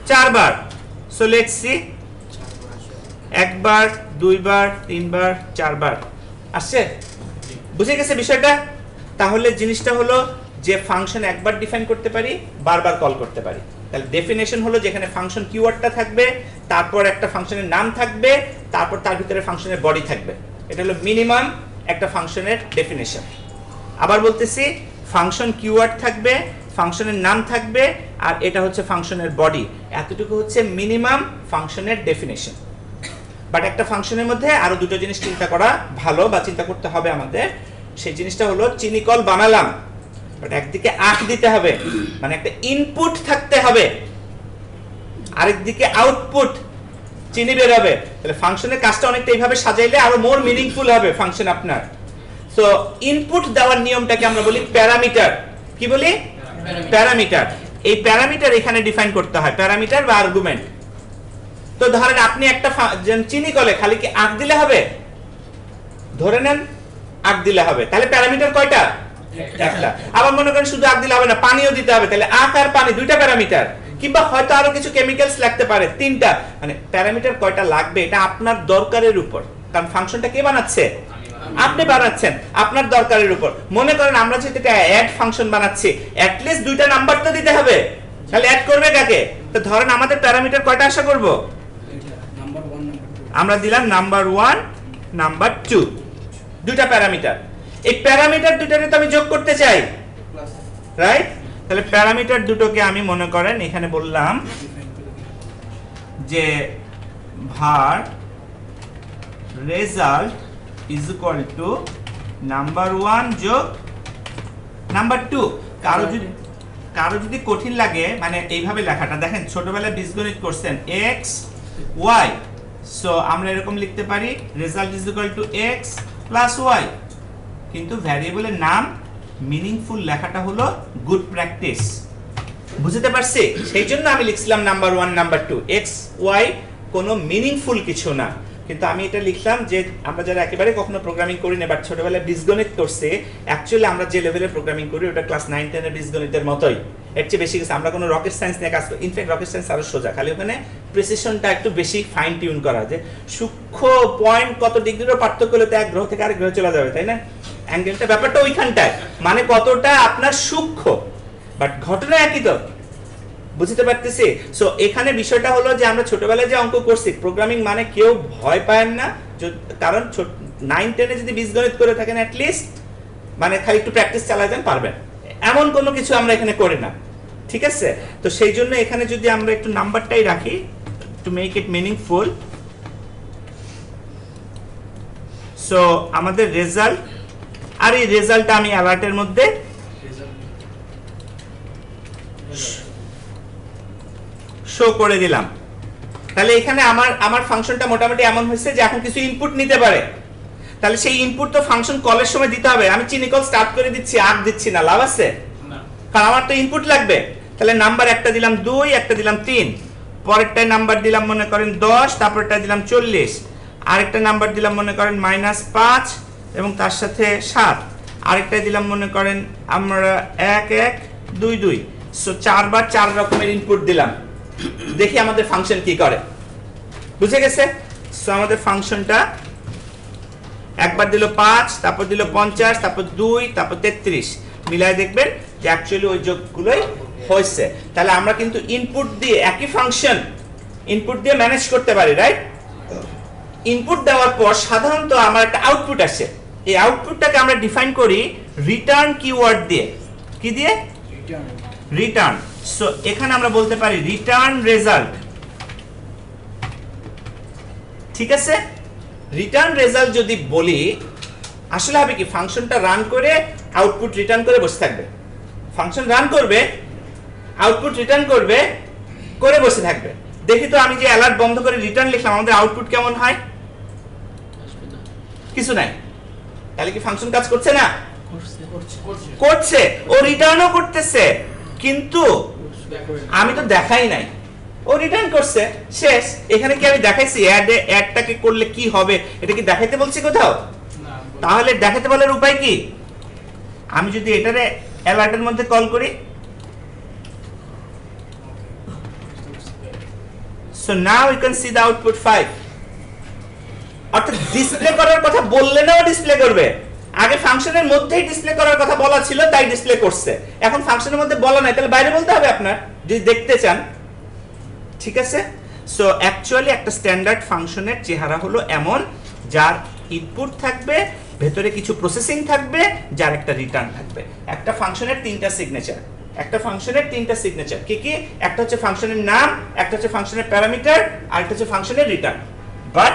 4 bar. So let's see, একবার, দুইবার, তিনবার, 4 বার আসছে। বুঝে গেছে বিষয়টা? তাহলে জিনিসটা হলো যে ফাংশন একবার ডিফাইন করতে পারি, বারবার কল করতে পারি। তাহলে ডেফিনেশন হলো যেখানে ফাংশন কিওয়ার্ডটা থাকবে, তারপর একটা ফাংশনের নাম থাকবে, তারপর তার ভিতরে ফাংশনের বডি থাকবে। এটা হলো মিনিমাম একটা ফাংশনের ডেফিনেশন। আবার বলতেছি, ফাংশন কিওয়ার্ড থাকবে, ফাংশনের নাম থাকবে, আর এটা হচ্ছে ফাংশনের বডি। এতটুকু হচ্ছে মিনিমাম ফাংশনের ডেফিনেশন। বাট একটা ফাংশনের মধ্যে আরো দুটো জিনিস চিন্তা করা ভালো, বা চিন্তা করতে হবে আমাদের। সেই জিনিসটা হলো চিনিকল বানালাম, বাট একদিকে আখ দিতে হবে, মানে একটা ইনপুট থাকতে হবে, আরেকদিকে আউটপুট চিনি বের হবে। তাহলে ফাংশনের কাজটা অনেকটা এইভাবে সাজাইলে আরো মোর মিনিংফুল হবে ফাংশন আপনার। সো ইনপুট দেওয়ার নিয়মটাকে আমরা বলি প্যারামিটার। কি বলি? প্যারামিটার। এই প্যারামিটার এখানে ডিফাইন করতে হয়, প্যারামিটার বা আর্গুমেন্ট। তো ধরেন আপনি একটা চিনি কলে খালি কি আখ দিলে হবে? ধরে নেন আখ দিলে হবে, তাহলে প্যারামিটার কয়টা? একটা। আবার মনে করেন শুধু আখ দিলে হবে না, পানিও দিতে হবে, তাহলে আখ আর পানি দুইটা প্যারামিটার, কিংবা হয়তো আরো কিছু কেমিক্যালস লাগতে পারে, তিনটা। মানে প্যারামিটার কয়টা লাগবে এটা আপনার দরকারের উপর, কারণ ফাংশনটা কে বানাচ্ছে? আপনি বানাচ্ছেন, আপনার দরকারের উপর। মনে করেন আমরা যেটা একটা অ্যাড ফাংশন বানাচ্ছি, অ্যাট লিস্ট দুইটা নাম্বার তো দিতে হবে, তাহলে অ্যাড করবে কাকে? তো ধরেন আমাদের প্যারামিটার কয়টা আশা করব? আমরা দিলাম নাম্বার 1, নাম্বার 2, দুইটা প্যারামিটার। এই প্যারামিটার দুটোকে তো আমি যোগ করতে চাই, রাইট? তাহলে প্যারামিটার দুটোকে আমি মনে করেন এখানে বললাম যে var result is equal to number 1 যোগ নাম্বার 2। কারো যদি কঠিন লাগে, মানে এইভাবে লেখাটা দেখেন, ছোটবেলায় বীজগণিত করছেন x y, সো আমরা এরকম লিখতে পারি result is equal to x plus y, কিন্তু ভ্যারিয়েবলের নাম মিনিংফুল লেখাটা হলো গুড প্র্যাকটিস। বুঝতে পারছি? সেই জন্য আমি লিখছিলাম নাম্বার 1, নাম্বার 2। x y কোনো মিনিংফুল কিছু না, কিন্তু আমি এটা লিখলাম যে আমরা যারা একেবারে কখনো প্রোগ্রামিং করি না, বাট ছোটবেলায় বীজগণিত করছে, অ্যাকচুয়ালি আমরা যে লেভেলে প্রোগ্রামিং করি ওটা ক্লাস 9, 10 এর বীজগণিতের মতোই, এর চেয়ে বেশি কিছু। আমরা কোনো রকেট সায়েন্স নিয়ে কাজ করি, ইনফ্যাক্ট রকেট সায়েন্স আরো সোজা, খালি ওখানে প্রিসিশনটা একটু বেশি ফাইন টিউন করা, যে সূক্ষ্ম পয়েন্ট কত ডিগ্রিরও পার্থক্য হলে তো এক গ্রহ থেকে আরেক গ্রহে চলে যাবে, তাই না? অ্যাঙ্গেলটা ব্যাপারটা ওইখানটায়, মানে কতটা আপনার সূক্ষ্ম, বাট ঘটনা একই তো। বুঝতে পারতেছি? সো এখানে বিষয়টা হলো যে আমরা ছোটবেলায় যে অঙ্ক করছি, প্রোগ্রামিং মানে কেউ ভয় পায় না, কারণ 9, 10 এ যদি বীজগণিত করে থাকেন অ্যাট লিস্ট মানে খালি একটু প্র্যাকটিস চালায় দেন, পারবেন। এমন কোনো কিছু আমরা এখানে করি না, ঠিক আছে? তো সেই জন্য এখানে যদি আমরা একটু নাম্বারটাই রাখি to make it meaningful. So আমাদের রেজাল্ট, আর এই রেজাল্টটা আমি অ্যালার্টের মধ্যে শো করে দিলাম। তাহলে এখানে আমার ফাংশনটা মোটামুটি এমন হয়েছে যে এখন কিছু ইনপুট নিতে পারে, তাহলে সেই ইনপুট তো ফাংশন কলের সময় দিতে হবে। আমি চিনি কল স্টার্ট করে দিচ্ছি, আগ দিচ্ছি না, লাভ আছে? কারণ আমার তো ইনপুট লাগবে। তাহলে নাম্বার একটা দিলাম 2, একটা দিলাম 3, পরেরটায় নাম্বার দিলাম মনে করেন 10, তারপরটা দিলাম 40, আরেকটা নাম্বার দিলাম মনে করেন -5 এবং তার সাথে 7, আরেকটায় দিলাম মনে করেন আমরা 1 1 2 2। সো 4 বার 4 রকমের ইনপুট দিলাম, দেখি আমাদের ফাংশন কি করে। বুঝে গেছে? সো আমাদের ফাংশনটা একবার দিল 5, তারপর দিল 50, তারপর 2, তারপর 33, মিলাই দেখবেন যে অ্যাকচুয়ালি ওই যোগগুলোই হয়েছে। তাহলে আমরা কিন্তু ইনপুট দিয়ে একই ফাংশন ইনপুট দিয়ে ম্যানেজ করতে পারি, রাইট? ইনপুট দেওয়ার পর সাধারণত আমার একটা আউটপুট আসে, এই আউটপুটটাকে আমরা ডিফাইন করি রিটার্ন কিওয়ার্ড দিয়ে। কি দিয়ে? রিটার্ন। সো এখানে আমরা বলতে পারি রিটার্ন রেজাল্ট, ঠিক আছে? রিটার্ন রেজাল্ট যদি বলি, আসলে হবে কি, ফাংশনটা রান করে আউটপুট রিটার্ন করে বসে থাকবে। ফাংশন রান করবে, আউটপুট রিটার্ন করবে, করে বসে থাকবে। দেখি তো আমি যে অ্যালার্ট বন্ধ করে রিটার্ন লিখলাম, আমাদের আউটপুট কেমন হয়? কিছু নাই। তাহলে কি ফাংশন কাজ করছে না? করছে। ও রিটার্নও করতেছে, কিন্তু আমি তো দেখাই নাই, ও রিটার্ন করছে, শেষ। এখানে কি আমি দেখাইছি অ্যাডটাকে করলে কি হবে? এটা কি দেখাইতে বলছি কোথাও? তাহলে দেখাতে বলার উপায় কি? আমি যদি এটারে অ্যালার্টের মধ্যে কল করি, So now you can see the output 5. অর্থাৎ ডিসপ্লে করার কথা বললে নাও ডিসপ্লে করবে। আগে ফাংশনের মধ্যেই ডিসপ্লে করার কথা বলা ছিল তাই ডিসপ্লে করছে, এখন ফাংশনের মধ্যে বলা নাই তাহলে বাইরে বলতে হবে আপনার যদি দেখতে চান। ঠিক আছে, সো অ্যাকচুয়ালি একটা স্ট্যান্ডার্ড ফাংশনের চেহারা হলো এমন, যার ইনপুট থাকবে, ভেতরে কিছু প্রসেসিং থাকবে, যার একটা রিটার্ন থাকবে। একটা ফাংশনের তিনটা সিগনেচার, একটা ফাংশনের তিনটা সিগনেচার কি কি? একটা হচ্ছে ফাংশনের নাম, একটা হচ্ছে ফাংশনের প্যারামিটার, আর একটা হচ্ছে ফাংশনের রিটার্ন। বাট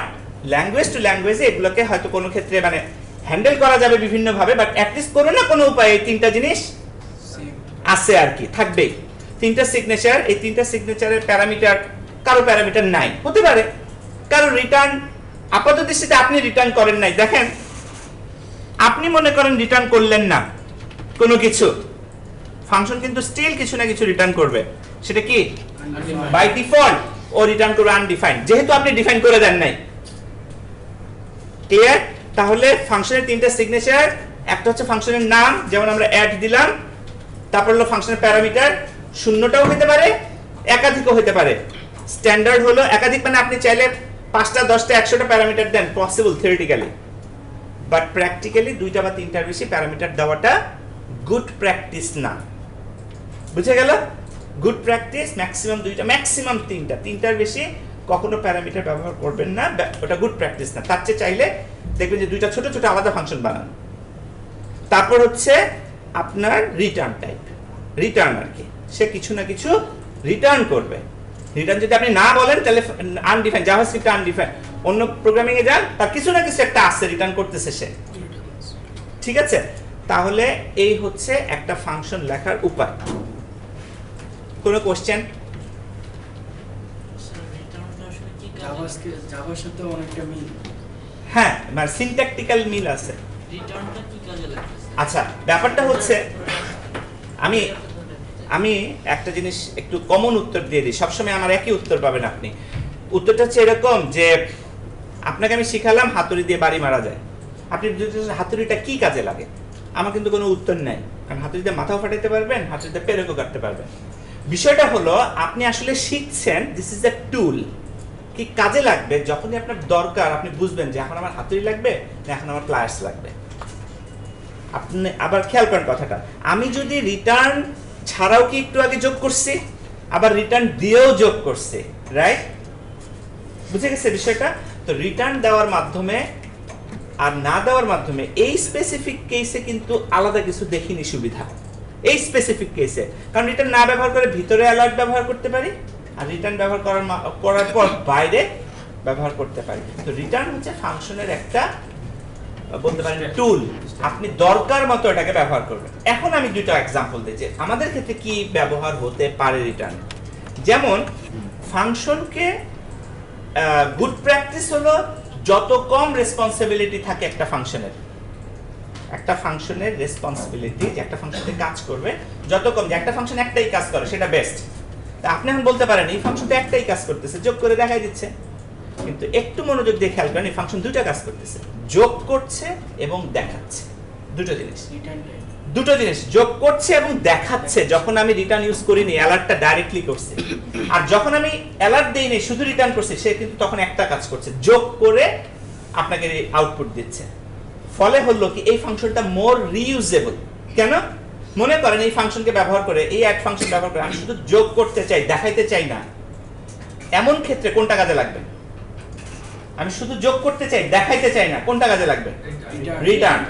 ল্যাঙ্গুয়েজ টু ল্যাঙ্গুয়েজে এগুলোকে হয়তো কোনো ক্ষেত্রে মানে হ্যান্ডেল করা যাবে বিভিন্ন ভাবে, বাট অ্যাটলিস্ট কোনো না কোনো উপায়ে এই তিনটা জিনিস আছে আর কি, থাকবেই। তিনটা সিগনেচার, এই তিনটা সিগনেচারের প্যারামিটার, কারো প্যারামিটার নাই, হতে পারে কারো রিটার্ন আপাত দৃষ্টিতে আপনি রিটার্ন করেন নাই। দেখেন, আপনি মনে করেন রিটার্ন করলেন না কোনো কিছু, ফাংশন কিন্তু স্টিল কিছু না কিছু রিটার্ন করবে। সেটা কি? বাই ডিফল্ট ও রিটার্ন করবে আনডিফাইন্ড, যেহেতু আপনি ডিফাইন করে দেন নাই। ক্লিয়ার? তাহলে ফাংশনের তিনটা সিগনেচার, একটা হচ্ছে ফাংশনের নাম, যেমন আমরা অ্যাড দিলাম, তারপর হলো ফাংশনের প্যারামিটার, শূন্যটাও হতে পারে, একাধিকও হতে পারে। স্ট্যান্ডার্ড হলো একাধিক, মানে আপনি চাইলে 5টা 10টা 100টা প্যারামিটার দেন, পসিবল থিওরিটিক্যালি, বাট প্র্যাকটিক্যালি 2টা বা 3টার বেশি প্যারামিটার দেওয়াটা গুড প্র্যাকটিস না। বুঝে গেল? গুড প্র্যাকটিস ম্যাক্সিমাম 2টা, ম্যাক্সিমাম 3টার বেশি কখনো প্যারামিটার ব্যবহার করবেন না, ওটা গুড প্র্যাকটিস না। তার চেয়ে চাইলে দেখবেন যে 2টা ছোট ছোট আলাদা ফাংশন বানান। তারপর হচ্ছে আপনার রিটার্ন টাইপ, রিটার্ন আর কি, সে কিছু না কিছু রিটার্ন করবে। রিটার্ন যদি আপনি না বলেন তাহলে আনডিফাইন, জাভাস্ক্রিপ্ট আনডিফাইন, অন্য প্রোগ্রামিং এ যান, তার কিছু না কিছু একটা আছে, রিটার্ন করতেছে সে। ঠিক আছে, তাহলে এই হচ্ছে একটা ফাংশন লেখার উপায়। কোনো কোশ্চেন? জাভার সাথে অনেকটা মিল। হ্যাঁ, মানে সিনট্যাকটিক্যাল মিল আছে। রিটার্নটা কি কাজে লাগছে? আচ্ছা, ব্যাপারটা হচ্ছে আমি আমি একটা জিনিস একটু কমন উত্তর দিয়ে দিই, সবসময় আমার একই উত্তর পাবেন আপনি। উত্তরটা হচ্ছে এরকম যে আপনাকে আমি শিখালাম হাতুড়ি দিয়ে বাড়ি মারা যায়, আপনি হাতুড়িটা কি কাজে লাগে? আমার কিন্তু কোনো উত্তর নাই, কারণ হাতুড়ি দিয়ে মাথাও ফাটাইতে পারবেন, হাতুড়ি দিয়ে পেরেকও কাটতে পারবেন। বিষয়টা হলো আপনি আসলে শিখছেন দিস ইজ দ্য টুল, কি কাজে লাগবে যখনই আপনার দরকার, আপনি বুঝবেন যে এখন আমার হাতুড়ি লাগবে না এখন আমার প্লায়ার্স লাগবে। আপনি আবার খেয়াল করেন কথাটা, আমি যদি রিটার্ন ছাড়াও কি একটু আগে যোগ করছি, আবার রিটার্ন দিয়েও যোগ করছি, রাইট? বুঝে গেছে বিষয়টা? তো রিটার্ন দেওয়ার মাধ্যমে আর না দেওয়ার মাধ্যমে এই স্পেসিফিক কেসে কিন্তু আলাদা কিছু দেখিনি সুবিধা, এই স্পেসিফিক কেসে। কারণ রিটার্ন না ব্যবহার করে ভিতরে অ্যালার্ট ব্যবহার করতে পারি, আর রিটার্ন ব্যবহার করার পর বাইরে ব্যবহার করতে পারি। তো রিটার্ন হচ্ছে ফাংশনের একটা বলতে পারেন টুল, আপনি দরকার মতো এটাকে ব্যবহার করবেন। এখন আমি দুটো এক্সাম্পল দিই যে আমাদের ক্ষেত্রে কি ব্যবহার হতে পারে রিটার্ন। যেমন ফাংশনকে গুড প্র্যাকটিস হলো যত কম রেসপন্সিবিলিটি থাকে একটা ফাংশনের, একটা ফাংশনের রেসপন্সিবিলিটি যে একটা ফাংশনে কাজ করবে যত কম, যে একটা ফাংশন একটাই কাজ করে সেটা বেস্ট। তা আপনি এখন বলতে পারেন এই ফাংশন তো একটাই কাজ করতেছে, যোগ করে দেখাই দিচ্ছে, কিন্তু একটু মনোযোগ দিয়ে খেয়াল করেন এই ফাংশন দুটো কাজ করতেছে, যোগ করছে এবং দেখাচ্ছে। দুটো জিনিস যোগ করছে এবং দেখাচ্ছে। যখন আমি রিটার্ন ইউজ করিনি, অ্যালার্টটা ডাইরেক্টলি করছে, আর যখন আমি অ্যালার্ট দেইনি শুধু রিটার্ন করছি, সে কিন্তু তখন একটা কাজ করছে, যোগ করে আপনাকে আউটপুট দিচ্ছে। ফলে হলো কি এই ফাংশনটা মোর রিইউজেবল। কেন? মনে করেন এই ফাংশনকে ব্যবহার করে, এই অ্যাড ফাংশন ব্যবহার করে আমি শুধু যোগ করতে চাই, দেখাইতে চাই না, এমন ক্ষেত্রে কোনটা কাজে লাগবে? আমি শুধু যোগ করতে চাই, দেখাইতে চাই না, কোনটা কাজে লাগবে? রিটার্ন।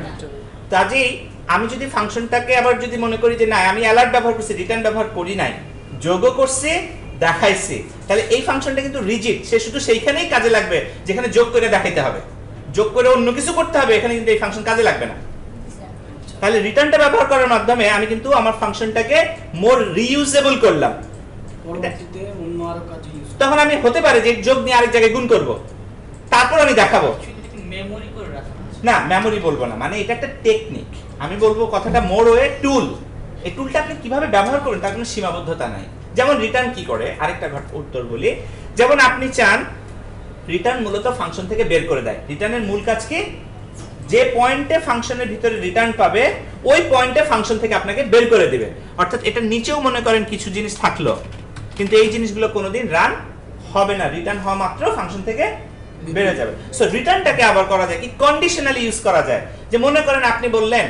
কাজেই আমি যদি ফাংশনটাকে আবার যদি মনে করি যে না আমি অ্যালার্ট ব্যবহার করছি, রিটার্ন ব্যবহার করি নাই, যোগও করছি দেখাইছি, তাহলে এই ফাংশনটা কিন্তু রিজিড, সে শুধু সেইখানেই কাজে লাগবে যেখানে যোগ করে দেখাইতে হবে। যোগ করে অন্য কিছু করতে হবে, এখানে কিন্তু এই ফাংশন কাজে লাগবে না। তাহলে রিটার্নটা ব্যবহার করার মাধ্যমে আমি কিন্তু আমার ফাংশনটাকে মোর রিইউজেবল করলাম। পরবর্তীতে অন্য আরো কাজে ইউজ তখন আমি হতে পারে যে যোগ নিয়ে আরেক জায়গায় গুণ করব, তারপর আমি দেখাবো। মেমরি করে রাখা না, মেমরি বলবো না, মানে এটা একটা টেকনিক। আমি বলবো কথাটা মোর ওয়ে টুল। এই টুলটা আপনি কিভাবে ব্যবহার করেন তার কোনো সীমাবদ্ধতা নাই। যেমন রিটার্ন কি করে, আরেকটা উত্তর বলি। যেমন আপনি চান রিটার্ন মূলত ফাংশন থেকে বের করে দেয়। রিটার্নের মূল কাজ কি? যে পয়েন্টে ফাংশনের ভিতরে রিটার্ন পাবে ওই পয়েন্টে ফাংশন থেকে আপনাকে বের করে দিবে। অর্থাৎ এটা নিচেও মনে করেন কিছু জিনিস থাকলো, কিন্তু এই জিনিসগুলো কোনোদিন রান হবে না, রিটার্ন হওয়া মাত্র ফাংশন থেকে বের হয়ে যাবে। সো রিটার্নটাকে আবার করা যায় কি, কন্ডিশনালি ইউজ করা যায়। যে মনে করেন আপনি বললেন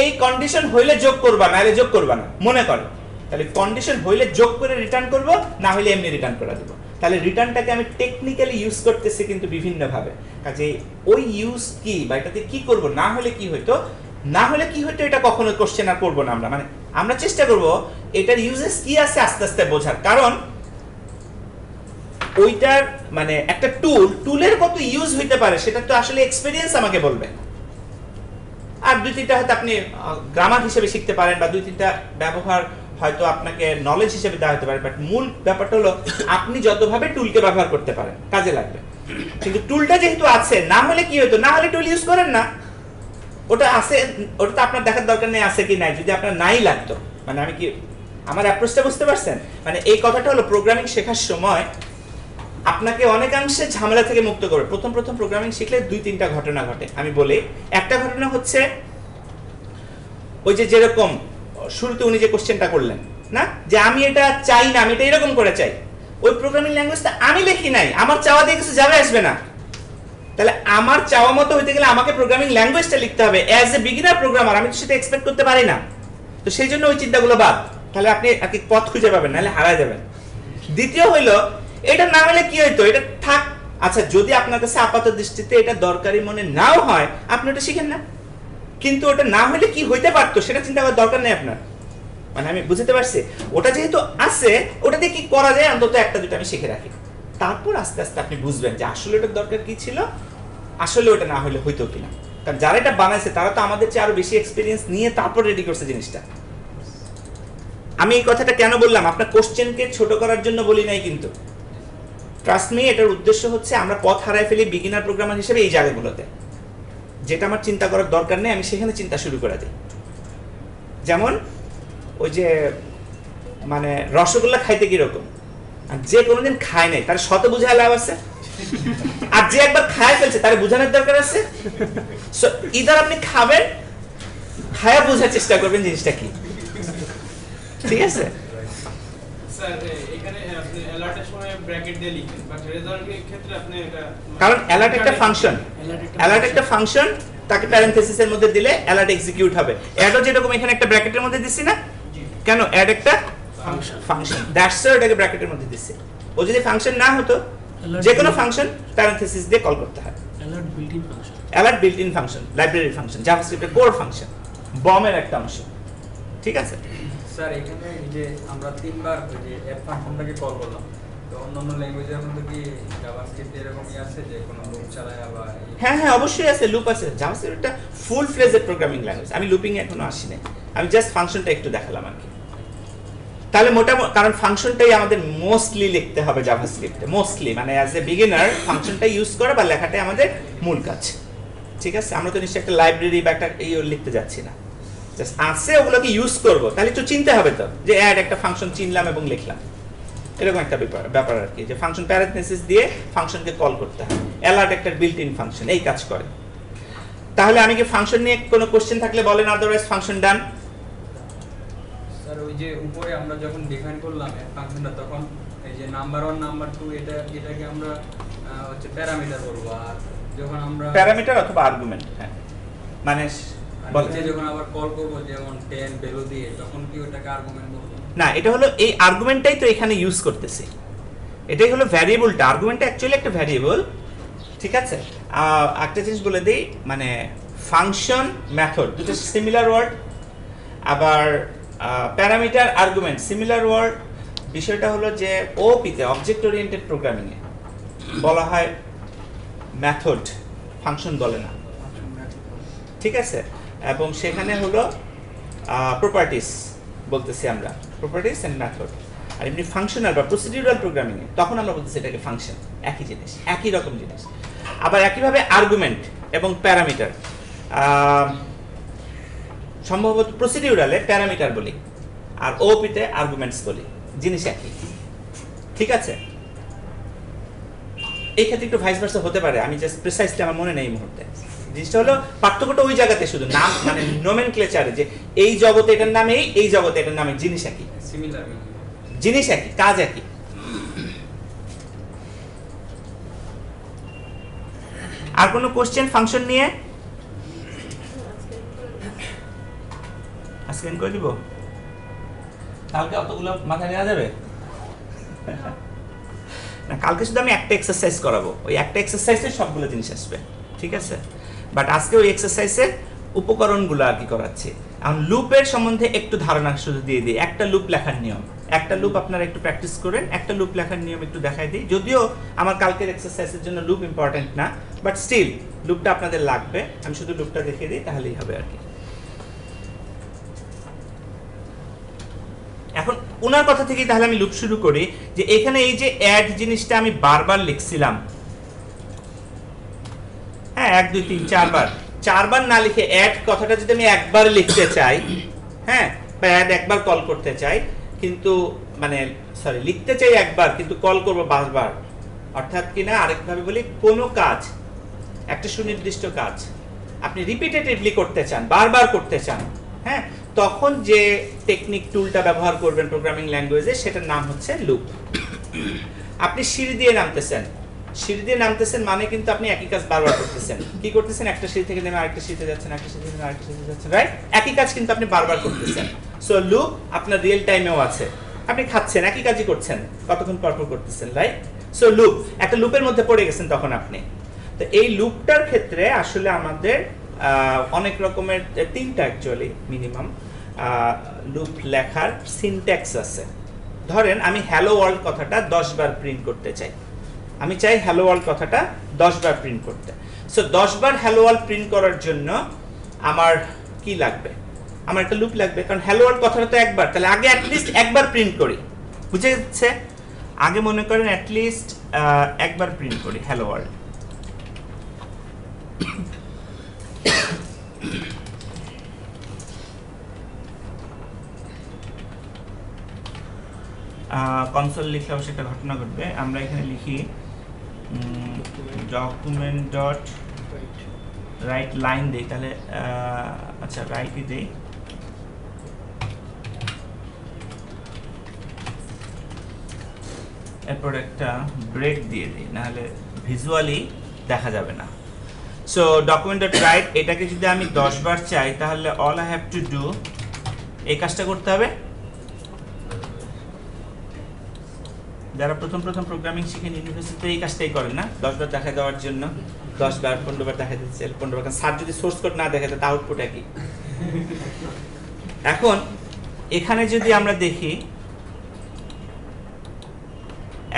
এই কন্ডিশন হইলে যোগ করবা, নাহলে যোগ করবা না, মনে করেন তাহলে কন্ডিশন হইলে যোগ করে রিটার্ন করব, না হলে এমনি রিটার্ন করে দেব। তাহলে রিটার্নটাকে আমি টেকনিক্যালি ইউজ করতেছি কিন্তু বিভিন্ন ভাবে। কাজে ওই ইউজ কি বা এটাতে কি করব, না হলে কি হইতো, না হলে কি হইতো এটা কখনো কোশ্চেন আর করব না আমরা। মানে আমরা চেষ্টা করব এটার ইউজেস কি আছে আস্তে আস্তে বোঝার। কারণ ওইটার মানে একটা টুলের কত ইউজ হইতে পারে সেটা তো আসলে এক্সপেরিয়েন্স আমাকে বলবে। আর দুই তিনটা হয়তো আপনি গ্রামার হিসেবে শিখতে পারেন, বা দুই তিনটা ব্যবহার হয়তো আপনাকে নলেজ হিসেবে দেওয়া হতে পারে, বাট মূল ব্যাপারটা হলো আপনি যতভাবে টুলকে ব্যবহার করতে পারেন কাজে লাগবে। কিন্তু টুলটা যেহেতু আছে, না হলে কি হতো, না হলে টুল ইউজ করেন না, ওটা আছে, ওটা তো আপনার দেখার দরকার নেই আছে কি নাই। যদি আপনার নাই লাগতো, মানে আমি কি আমার অ্যাপ্রোচটা বুঝতে পারছেন? মানে এই কথাটা হলো প্রোগ্রামিং শেখার সময় আপনাকে অনেকাংশে ঝামেলা থেকে মুক্ত করবে। প্রথম প্রোগ্রামিং শিখলে দুই তিনটা ঘটনা ঘটে, আমি বলি। একটা ঘটনা হচ্ছে ওই যে যেরকম শুরুতে উনি যে কোশ্চেনটা করলেন না, যে আমি এটা চাই না, আমি এটা এরকম করে চাই, ওই প্রোগ্রামিং ল্যাঙ্গুয়েজটা আমি লিখি নাই, আমার চাওয়া দিয়ে কিছু যাবে আসবে না। তাহলে আমার চাওয়া মতো হইতে গেলে আমাকে প্রোগ্রামিং ল্যাঙ্গুয়েজটা লিখতে হবে। অ্যাজ এ বিগিনার প্রোগ্রামার আমি তো সেটা এক্সপেক্ট করতে পারি না। তো সেই জন্য ওই চিন্তাগুলো বাদ, তাহলে আপনি আর কি পথ খুঁজে পাবেন, নাহলে হারায় যাবেন। দ্বিতীয় হইলো এটা না হলে কি হইতো, এটা থাক। আচ্ছা, যদি আপনার কাছে আপাত দৃষ্টিতে এটা দরকারি মনে নাও হয়, আপনি ওটা শিখেন না। কিন্তু ওটা না হলে কি হইতে পারতো সেটা চিন্তা করার দরকার নেই আপনার। মানে আমি বুঝতে পারছি, ওটা যেহেতু আছে, ওটা দিয়ে কি করা যায় অন্তত একটা দুটো আমি শিখে রাখি। তারপর আস্তে আস্তে আপনি বুঝবেন যে আসলে ওটার দরকার কি ছিল, আসলে ওটা না হলে হইতো কিনা। কারণ যারা এটা বানাইছে তারা তো আমাদের চেয়ে আরো বেশি এক্সপিরিয়েন্স নিয়ে তারপর রেডি করছে জিনিসটা। আমি এই কথাটা কেন বললাম, আপনার কোশ্চেনকে ছোট করার জন্য বলি নাই কিন্তু। ট্রাস্ট মি, এটার উদ্দেশ্য হচ্ছে আমরা পথ হারায় ফেলি বিগিনার প্রোগ্রামার হিসেবে এই জায়গাগুলোতে। যেটা আমার চিন্তা করার দরকার নেই, আমি সেখানে চিন্তা শুরু করে দিই। যেমন ওই যে মানে রসগোল্লা খাইতে কিরকম, যে কোনোদিন খায় নাই তার শত বুঝায় লাভ আছে, আর যে একবার খায় ফেলছে তার বোঝানোর দরকার আছে। সো ইদার আপনি খাবেন, খায়া বোঝার চেষ্টা করবেন জিনিসটা কি, ঠিক আছে? স্যার এখানে আপনি অ্যালার্টের সময় ব্র্যাকেট দিয়ে লিখেন, বাট রেজাল্টের ক্ষেত্রে আপনি এটা কারণ অ্যালার্ট একটা ফাংশন, অ্যালার্ট একটা ফাংশন, তাকে প্যারেনথেসিসের মধ্যে দিলে অ্যালার্ট এক্সিকিউট হবে। অ্যাডও যেরকম এখানে একটা ব্র্যাকেটের মধ্যে দিছি না, কেন অ্যাড একটা ফাংশন, দ্যাটস ওয়াই এটাকে ব্র্যাকেটের মধ্যে দিছি। ও যদি ফাংশন না হতো, যে কোনো ফাংশন প্যারেনথেসিস দিয়ে কল করতে হয়। Alert built in function, alert built in function, library function, জাভাস্ক্রিপ্টের কোর ফাংশন, বমের একটা অংশ, ঠিক আছে? স্যার এখানে এই যে আমরা তিনবার ওই যে অ্যাপ ফাংশনটাকে কল করলাম, তো অন্যান্য ল্যাঙ্গুয়েজের মধ্যে কি জাভাস্ক্রিপ্টে এরকমই আছে যে কোনো লুপ ছাড়াই আবার হ্যাঁ হ্যাঁ অবশ্যই আছে, লুপ আছে। জাভাস্ক্রিপ্ট একটা ফুল ফ্লেজেড প্রোগ্রামিং ল্যাঙ্গুয়েজ। আমি লুপিং এ এখনো আসি নাই, আমি জাস্ট ফাংশনটা একটু দেখালাম আর কি। তাহলে মোটামুটি, কারণ ফাংশনটাই আমাদের মোস্টলি লিখতে হবে জাভাস্ক্রিপ্টে, মোস্টলি মানে অ্যাজ এ বিগিনার ফাংশনটা ইউজ করা বা লেখাটাই আমাদের মূল কাজ, ঠিক আছে? আমরা তো নিশ্চয়ই একটা লাইব্রেরি বা একটা এই লিখতে যাচ্ছি না, জাস্ট আছে ওগুলোকে ইউজ করব। তাহলে একটু চিনতে হবে তো যে অ্যাড একটা ফাংশন চিনলাম এবং লিখলাম, এরকম একটা ব্যাপার আর কি, যে ফাংশন প্যারেনথেসিস দিয়ে ফাংশনকে কল করতে হয়। অ্যালার্ট একটা বিল্ট ইন ফাংশন, এই কাজ করে। তাহলে আমি কি ফাংশন নিয়ে কোনো কোশ্চেন থাকলে বলেন, আদারওয়াইজ ফাংশন ডান। স্যার ওই যে উপরে আমরা যখন ডিফাইন করলাম অ্যাপ ফাংশনটা, তখন এই যে নাম্বার 1 নাম্বার 2 এটাকে আমরা হচ্ছে প্যারামিটার বলবো, আর যখন আমরা প্যারামিটার অথবা আর্গুমেন্ট, হ্যাঁ মানে নিচে যখন আবার কল করব যেমন 10 ভ্যালু দিয়ে, তখন কি ওটাকে আর্গুমেন্ট বলবো? না, এটা হলো এই আর্গুমেন্টটাই তো এখানে ইউজ করতেছি। এটাই হলো ভ্যারিয়েবলটা, আর্গুমেন্টটা অ্যাকচুয়ালি একটা ভ্যারিয়েবল, ঠিক আছে? একটা জিনিস বলে দিই, মানে ফাংশন মেথড দুটো সিমিলার ওয়ার্ড, আবার প্যারামিটার আর্গুমেন্ট সিমিলার ওয়ার্ড। বিষয়টা হলো যে ওপিতে অবজেক্ট ওরিয়েন্টেড প্রোগ্রামিং এ বলা হয় মেথড, ফাংশন বলে না, ঠিক আছে? এবং সেখানে হলো প্রপার্টিস বলতেছি আমরা, প্রপার্টিস এন্ড মেথড। আর এমনি ফাংশনাল বা প্রসিডিউরাল প্রোগ্রামিং এ তখন আমরা বলতেছি এটাকে ফাংশন, একই জিনিস, একই রকম জিনিস। আবার একইভাবে আর্গুমেন্ট এবং প্যারামিটার, সম্ভবত প্রসিডিউরালে প্যারামিটার বলি আর ওপিতে আর্গুমেন্টস বলি, জিনিস একই, ঠিক আছে? এই ক্ষেত্রে একটু ভাইস ভার্সা হতে পারে, আমি জাস্ট প্রিসাইসলি আমার মনে নেই এই মুহূর্তে। জিনিসটা হলো পার্থক্যটা ওই জায়গাতে, শুধু নাম মানে নোমেনক্লেচারে, যে এই জগতে এটার নাম এই জগতে এটার নামে, জিনিস একই, সিমিলার জিনিস একই, কাজ একই। আর কোনো কোশ্চেন ফাংশন নিয়ে? আজকে করে দিব, কালকে অতগুলো মাথায় নেওয়া যাবে না? কালকে শুধু আমি একটা এক্সারসাইজ করাবো, ওই একটা এক্সারসাইজে সবগুলো জিনিস আসবে, ঠিক আছে? বাট আজকে ওই এক্সারসাইজের উপকরণগুলো আর কি করাচ্ছি। এখন লুপের সম্বন্ধে একটু ধারণা শুধু দিয়ে দিই। একটা লুপ লেখার নিয়ম, একটা লুপ আপনারা একটু প্র্যাকটিস করেন, একটা লুপ লেখার নিয়ম একটু দেখাই দিই। যদিও আমার কালকের এক্সারসাইজের জন্য লুপ ইম্পর্টেন্ট না, বাট স্টিল লুপটা আপনাদের লাগবে। আমি শুধু লুপটা দেখিয়ে দিই, তাহলেই হবে আর কি। এখন ওনার কথা থেকেই তাহলে আমি লুপ শুরু করি, যে এখানে এই যে অ্যাড জিনিসটা আমি বারবার লিখছিলাম, হ্যাঁ 1 2 3 চারবার না লিখে অ্যাড কথাটা যদি আমি একবার লিখতে চাই, হ্যাঁ, বা অ্যাড একবার কল করতে চাই, কিন্তু মানে সরি লিখতে চাই একবার, কিন্তু কল করব বারবার। অর্থাৎ কিনা আরেকভাবে বলি, কোনো কাজ, একটা সুনির্দিষ্ট কাজ আপনি রিপিটেটিভলি করতে চান, বারবার করতে চান, হ্যাঁ, তখন যে টেকনিক টুলটা ব্যবহার করবেন প্রোগ্রামিং ল্যাঙ্গুয়েজে, সেটার নাম হচ্ছে লুপ। আপনি সিঁড়ি দিয়ে নামতেছেন মানে কিন্তু আপনি একই কাজ বারবার করতেছেন। কি করতেছেন? একটা সিঁড়ি থেকে নেমে আরেকটা সিঁড়িতে যাচ্ছেন, একটা সিঁড়ি থেকে আরেকটা সিঁড়িতে যাচ্ছেন, রাইট? একই কাজ কিন্তু আপনি বারবার করতেছেন। সো লুপ আপনার রিয়েল টাইমেও আছে। আপনি খাচ্ছেন, একই কাজই করছেন, কতক্ষণ পর পর করতেছেন, রাইট? সো লুপ, একটা লুপের মধ্যে পড়ে গেছেন তখন আপনি। তো এই লুপটার ক্ষেত্রে আসলে আমাদের অনেক রকমের, তিনটা অ্যাকচুয়ালি মিনিমাম লুপ লেখার সিনট্যাক্স আছে। ধরেন আমি হ্যালো ওয়ার্ল্ড কথাটা 10 বার প্রিন্ট করতে চাই, আমি চাই হ্যালো ওয়ার্ল্ড কথাটা 10 বার প্রিন্ট করতে। সো 10 বার হ্যালো ওয়ার্ল্ড প্রিন্ট করার জন্য আমার কি লাগবে? আমার একটা লুপ লাগবে, কারণ হ্যালো ওয়ার্ল্ড কথাটা তো একবার, তাহলে আগে অ্যাটলিস্ট একবার প্রিন্ট করি, বুঝে যাচ্ছে? আগে মনে করেন অ্যাটলিস্ট একবার প্রিন্ট করি হ্যালো ওয়ার্ল্ড। কনসোল লিখলে অবশ্যই একটা ঘটনা ঘটবে। আমরা এখানে লিখি ডকুমেন্ট ডট রাইট লাইন দিই, তাহলে আচ্ছা রাইটই দিই। এরপর একটা ব্রেক দিয়ে দিই, নাহলে ভিজুয়ালি দেখা যাবে না। সো ডকুমেন্ট ডট রাইট, এটাকে যদি আমি 10 বার চাই, তাহলে all I have to do এই কাজটা করতে হবে। যারা প্রথম প্রোগ্রামিং শিখেন ইউনিভার্সিটিতে এই কাজটাই করেন না, 10 বার দেখা দেওয়ার জন্য 10 বার 15 বার দেখা দিচ্ছে, 15 বার। স্যার যদি সোর্স কোড না দেখে তা আউটপুট একই। এখন এখানে যদি আমরা দেখি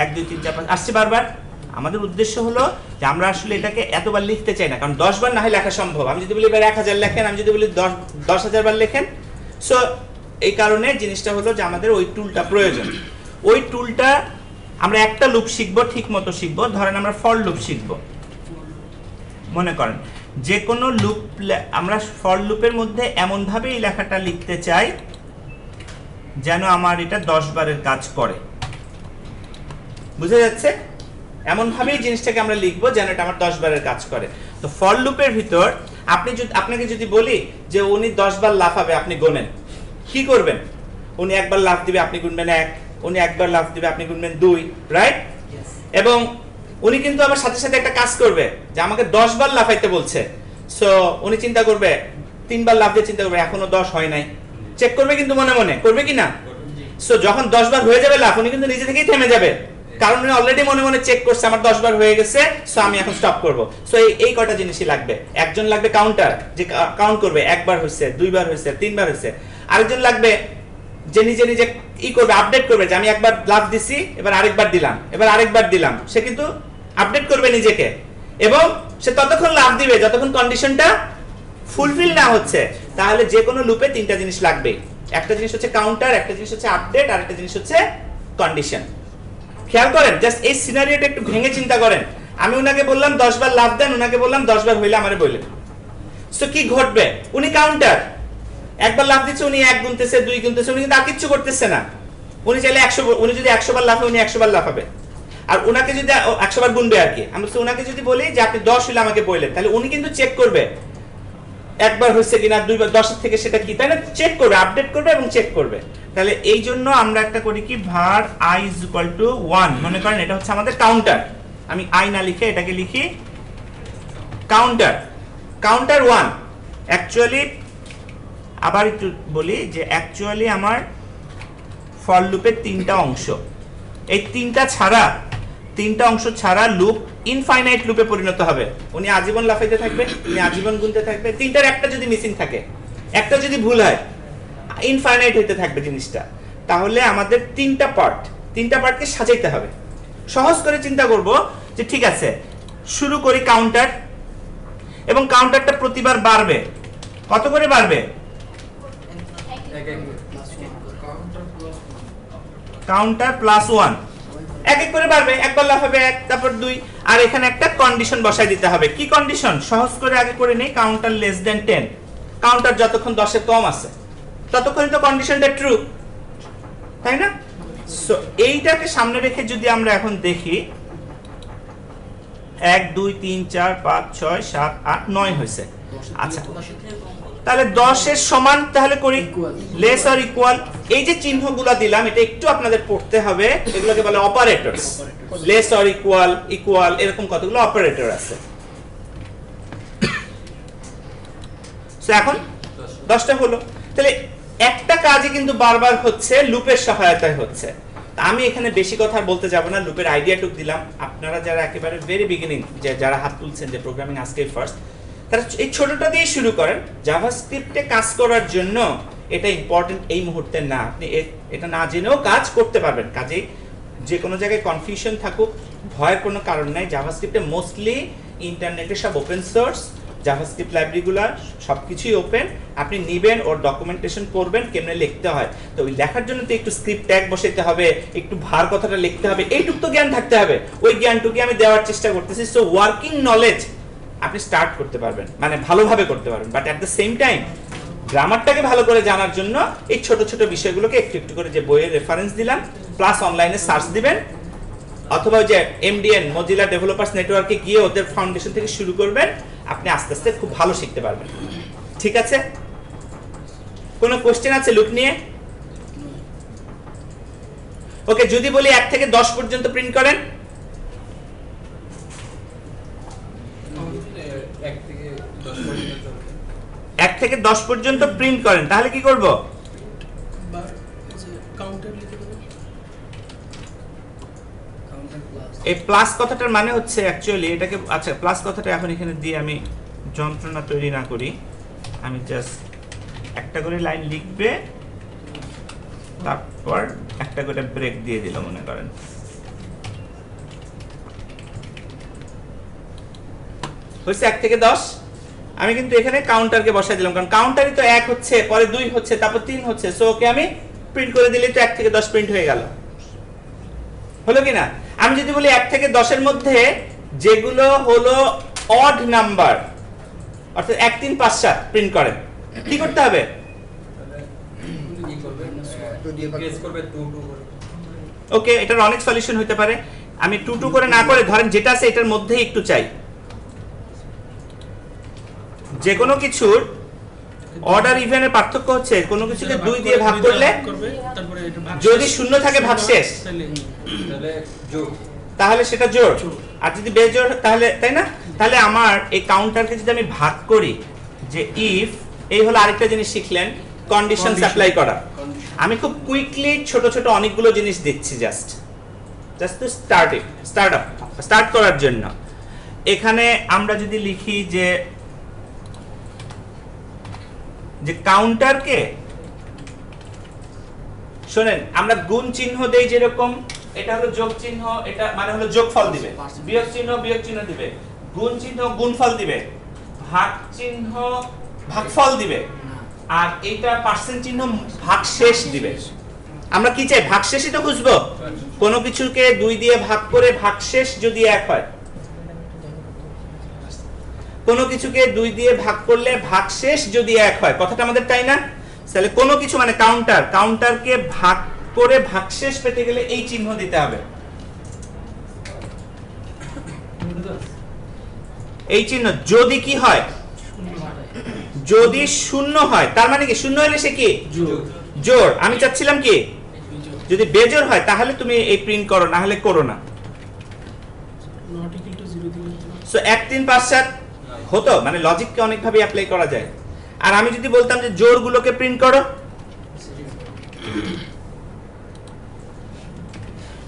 1 2 3 4 5 আসছে বারবার। আমাদের উদ্দেশ্য হলো যে আমরা আসলে এটাকে এতবার লিখতে চাই না, কারণ 10 বার না হয় লেখা সম্ভব। আমি যদি বলি এবার 1000 লেখেন, আমি যদি বলি 10,000 বার লেখেন। সো এই কারণে জিনিসটা হলো যে আমাদের ওই টুলটা প্রয়োজন। ওই টুলটা আমরা একটা লুপ শিখবো, ঠিক মতো শিখবো। ধরেন আমরা ফর লুপ শিখবো, মনে করেন যে কোনো লুপ আমরা ফর লুপের মধ্যে এমন ভাবে এই লেখাটা লিখতে চাই যেন আমার এটা 10 বারের কাজ করে, বুঝা যাচ্ছে? এমন ভাবেই জিনিসটাকে আমরা লিখবো যেন এটা আমার 10 বারের কাজ করে। তো ফর লুপের ভিতর আপনাকে যদি বলি যে উনি 10 বার লাফাবে, আপনি গোনেন, কি করবেন? উনি একবার লাফ দিবে, আপনি গুনবেন 1, উনি একবার লাফ দিবে, আপনি গুনবেন 2, রাইট? এবং উনি কিন্তু আমার সাথে সাথে একটা কাজ করবে যে আমাকে 10 বার লাফাইতে বলছে। সো উনি চিন্তা করবে, 3 বার লাফ দিয়ে চিন্তা করবে এখনো 10 হয় নাই, চেক করবে কিন্তু মনে মনে, করবে কি না? সো যখন 10 বার হয়ে যাবে লাফ, উনি কিন্তু নিজে থেকেই থেমে যাবে, কারণ উনি অলরেডি মনে মনে চেক করছে আমার 10 বার হয়ে গেছে, সো আমি এখন স্টপ করব। সো এই কয়টা জিনিসই লাগবে। একজন লাগবে কাউন্টার, যে কাউন্ট করবে 1 বার হয়েছে, 2 বার হয়েছে, 3 বার হয়েছে। আরেকজন লাগবে যে নিজে নিজে করবে, আপডেট করবে যে আমি একবার লাফ দিছি, এবার আরেকবার দিলাম, এবার আরেকবার দিলাম। সে কিন্তু আপডেট করবে নিজেকে, এবং সে ততক্ষণ লাফ দিবে যতক্ষণ কন্ডিশনটা ফুলফিল না হচ্ছে। তাহলে যে কোনো লুপে 3টা জিনিস লাগবে। একটা জিনিস হচ্ছে কাউন্টার, একটা জিনিস হচ্ছে আপডেট, আর একটা জিনিস হচ্ছে কন্ডিশন। খেয়াল করেন, জাস্ট এই সিনারিওটা একটু ভেঙে চিন্তা করেন। আমি উনাকে বললাম 10 বার লাফ দেন, উনাকে বললাম 10 বার হইলে আমারে বললেন। সো কি ঘটবে? উনি কাউন্টার, একবার লাফ দিচ্ছে, উনি 1 গুনতেছে, 2 গুনতেছে, উনি কিন্তু আর কিচ্ছু করতেছে না। উনি চাইলে 100, উনি যদি 100 বার লাফে, উনি 100 বার লাফাবে। আর উনাকে যদি 100 বার গুনবে আর কি। আমি তো উনাকে যদি বলি যে আপনি 10 হইলে আমাকে বললেন, তাহলে উনি কিন্তু চেক করবে একবার হয়েছে কিনা, 2 বার, 10 থেকে সেটা কি, তাই না? চেক করবে, আপডেট করবে এবং চেক করবে। তাহলে এই জন্য আমরা একটা করি কি, var I = 1, মনে করেন এটা হচ্ছে আমাদের কাউন্টার। আমি I না লিখে এটাকে লিখি কাউন্টার কাউন্টার 1 অ্যাকচুয়ালি আবার একটু বলি যে অ্যাকচুয়ালি আমার ফর লুপের তিনটা অংশ, এই তিনটা অংশ ছাড়া লুপ ইনফাইনাইট লুপে পরিণত হবে। উনি আজীবন লাফাইতে থাকবে, উনি আজীবন গুনতে থাকবে। তিনটার একটা যদি মিসিং থাকে, একটা যদি ভুল হয়, ইনফাইনাইট হইতে থাকবে জিনিসটা। তাহলে আমাদের তিনটা পার্টকে সাজাইতে হবে। সহজ করে চিন্তা করব যে ঠিক আছে শুরু করি কাউন্টার, এবং কাউন্টারটা প্রতিবার বাড়বে। কত করে বাড়বে? কাউন্টার প্লাস 1 এক এক করে বাড়বে। একবার লাফাবে 1, তারপর 2, আর এখানে একটা কন্ডিশন বসাই দিতে হবে। কি কন্ডিশন? সহজ করে আগে করে নেই, কাউন্টার লেস দেন 10। কাউন্টার যতক্ষণ 10 এর কম আছে ততক্ষণই তো কন্ডিশনটা ট্রু, তাই না? সো এইটাকে সামনে রেখে যদি আমরা এখন দেখি 1 2 3 4 5 6 7 8 9 হয়েছে। আচ্ছা, তাহলে 10 এর সমান তাহলে করি লেস অর ইকুয়াল। এই যে চিহ্নগুলো দিলাম এটা একটু আপনাদের পড়তে হবে, এগুলোকে বলে operators. Less or equal, equal, এরকম কতগুলো অপারেটর আছে। সো এখন 10টা হলো। তাহলে একটা কাজই কিন্তু বারবার হচ্ছে, লুপের সহায়তায় হচ্ছে। আমি এখানে বেশি কথা বলতে যাব না, লুপের আইডিয়াটুক দিলাম। আপনারা যারা একেবারে ভেরি বিগিনিং, যারা হাত তুলছেন যে প্রোগ্রামিং আজকে ফার্স্ট, তারা এই ছোটটা দিয়ে শুরু করেন। জাভাস্ক্রিপ্টে কাজ করার জন্য এটা ইম্পর্টেন্ট এই মুহূর্তে না, আপনি এটা না জেনেও কাজ করতে পারবেন। কাজেই যে কোনো জায়গায় কনফিউশন থাকুক, ভয়ের কোনো কারণ নাই। জাভাস্ক্রিপ্টে মোস্টলি ইন্টারনেটে সব ওপেন সোর্স, জাভাস্ক্রিপ্ট লাইব্রেরিগুলো সবকিছুই ওপেন। আপনি নেবেন, ওর ডকুমেন্টেশন পড়বেন কেমনে লিখতে হয়। তো ওই লেখার জন্য তো একটু স্ক্রিপ্ট ট্যাগ বসাইতে হবে, একটু ভার কথাটা লিখতে হবে, এইটুকু তো জ্ঞান থাকতে হবে। ওই জ্ঞানটুকু আমি দেওয়ার চেষ্টা করতেছি। সো ওয়ার্কিং নলেজ আপনি স্টার্ট করতে পারবেন, মানে ভালোভাবে করতে পারবেন। But at the same time গ্রামারটাকে ভালো করে জানার জন্য এই ছোট ছোট বিষয়গুলোকে একটু একটু করে, যে বইয়ের রেফারেন্স দিলাম, প্লাস অনলাইনে সার্চ দিবেন, অথবা যে এমডিএন মজিলা ডেভেলপার্স নেটওয়ার্কে গিয়ে ওদের ফাউন্ডেশন থেকে শুরু করবেন। আপনি আস্তে আস্তে খুব ভালো শিখতে পারবেন। ঠিক আছে? কোনো কোশ্চেন আছে লুপ নিয়ে? ওকে, যদি বলি 1 থেকে 10 পর্যন্ত প্রিন্ট করেন, 1 থেকে 10 পর্যন্ত প্রিন্ট করেন, তাহলে কি করব? এই প্লাস কথাটার মানে হচ্ছে অ্যাকচুয়ালি এটাকে, আচ্ছা প্লাস কথাটা এখন এখানে দিয়ে আমি যন্ত্রণা তৈরি না করি, আমি জাস্ট একটা করে লাইন লিখবে, তারপর একটা করে ব্রেক দিয়ে দিলাম মনে করেন। হচ্ছে 1 থেকে 10। আমি কিন্তু এখানে কাউন্টারকে বসাই দিলাম, কারণ কাউন্টারই তো 1 হচ্ছে, পরে 2 হচ্ছে, তারপর 3 হচ্ছে। সো ওকে আমি প্রিন্ট করে দিলেই তো 1 থেকে 10 প্রিন্ট হয়ে গেল। হলো কি না? আমি যদি বলি 1 থেকে 10 এর মধ্যে যেগুলো হলো অড নাম্বার, অর্থাৎ 1 3 5 7 প্রিন্ট করেন, কি করতে হবে? ওকে, এটার অনেক সলিউশন হতে পারে। আমি 2 2 করে না করে, ধরেন যেটা আছে এটার মধ্যেই একটু চাই। যে কোনো কিছুর অর্ডার ইভেনের পার্থক্য হচ্ছে কোনো কিছুকে 2 দিয়ে ভাগ করলে যদি শূন্য থাকে ভাগশেষ, তাহলে সেটা জোড়, আর যদি বেজোড় তাহলে, তাই না? তাহলে আমার এই কাউন্টারকে যদি আমি ভাগ করি, যে ইফ, এই হলো আরেকটা জিনিস শিখলেন, কন্ডিশন অ্যাপ্লাই করা। আমি খুব কুইকলি ছোট ছোট অনেকগুলো জিনিস দিচ্ছি জাস্ট টু স্টার্ট করার জন্য। এখানে আমরা যদি লিখি যে কাউন্টারকে, শোনেন, আমরা গুণ চিহ্ন দেই যেরকম, এটা হলো যোগ চিহ্ন, এটা মানে হলো যোগফল দিবে, বিয়োগ চিহ্ন দিবে, গুণ চিহ্ন গুণফল দিবে, ভাগ চিহ্ন ভাগফল দিবে, আর এইটা পার্সেন্ট চিহ্ন ভাগশেষ দিবে। আমরা কি চাই? ভাগশেষই তো খুঁজবো। কোনো কিছুকে 2 দিয়ে ভাগ করে ভাগশেষ যদি 1 হয়, কোনো কিছুকে 2 দিয়ে ভাগ করলে ভাগশেষ যদি 1 হয়, কথাটা আমাদের তাই না? তাহলে কোনো কিছু মানে কাউন্টারকে ভাগ করে ভাগশেষ পেতে গেলে এই চিহ্ন দিতে হবে, এই চিহ্ন। যদি কি হয়? যদি শূন্য হয়, তার মানে কি? শূন্য হলে সে কি? জোড়। আমি চাচ্ছিলাম কি? যদি বেজোড় হয় তাহলে তুমি এই প্রিন্ট করো, না হলে করো না। সো 1 3 5 7 হতো, মানে লজিককে অনেকভাবে অ্যাপ্লাই করা যায়। আর আমি যদি বলতাম যে জোড়গুলোকে প্রিন্ট করো,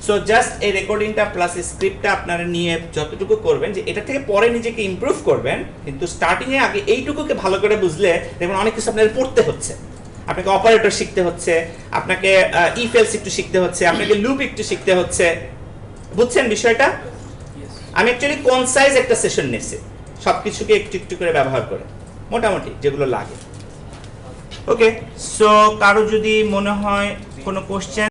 সো জাস্ট এই রেকর্ডিংটা প্লাস স্ক্রিপ্টটা আপনারা নিয়ে যতটুকু করবেন যে এটা থেকে পরে নিজেকে ইমপ্রুভ করবেন, কিন্তু স্টার্টিং এ আগে এইটুকুকে ভালো করে বুঝলে দেখবেন অনেক কিছু আপনাদের পড়তে হচ্ছে। আপনাকে অপারেটর শিখতে হচ্ছে, আপনাকে ইফ এলস একটু শিখতে হচ্ছে, আপনাকে লুপ একটু শিখতে হচ্ছে। বুঝছেন বিষয়টা? আমি অ্যাকচুয়ালি কনসাইজ একটা সেশন নিয়েছি, সবকিছুকে একটু একটু করে ব্যবহার করে মোটামুটি যেগুলো লাগে। ওকে, সো কারো যদি মনে হয় কোনো কোশ্চেন